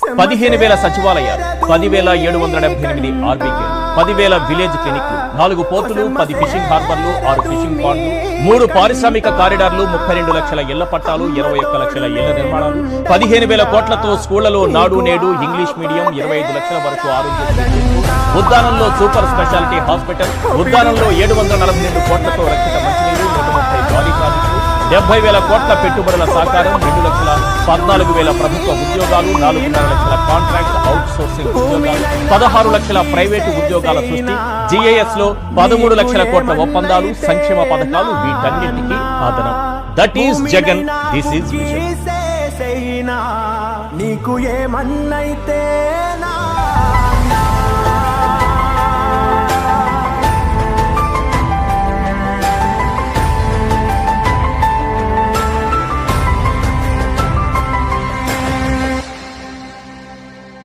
15,000 సచివాలయాలు, 10,778 RBK, 10,000 village క్లినిక్లు, 4 పోర్టులు, 10 ఫిషింగ్ హార్బర్లు, 6 ఫిషింగ్ పాండ్లు, 3 పారిశ్రామిక కారిడార్లు, 32 లక్షల ఇళ్ల పట్టాలు, 21 లక్షల ఇళ్ల నిర్మాణాలు, 15,000 కోట్లతో స్కూళ్లలో నాడు నేడు ఇంగ్లీష్ మీడియం, 25 లక్షల వరకు ఆరోగ్య, ఉద్దానంలో సూపర్ స్పెషాలిటీ హాస్పిటల్, ఉద్దానంలో 742 కోట్లతో రక్షిత మంచినీరు, 130 గాలి ప్రాజెక్టులు, 70,000 కోట్ల పెట్టుబడుల సాకారం, 2,14,000 ప్రభుత్వ ఉద్యోగాలు, 4,5 లక్షల కాంట్రాక్ట్ అవుట్ సోర్సింగ్ ఉద్యోగాలు, 16 లక్షల ప్రైవేటు ఉద్యోగాల సృష్టి, జిఐఎస్ లో 13 లక్షల కోట్ల ఒప్పందాలు, సంక్షేమ పథకాలు, వీటన్నింటికీ ఆదరం. That is Jagan, this is vision. నీకు ఏమన్నైతే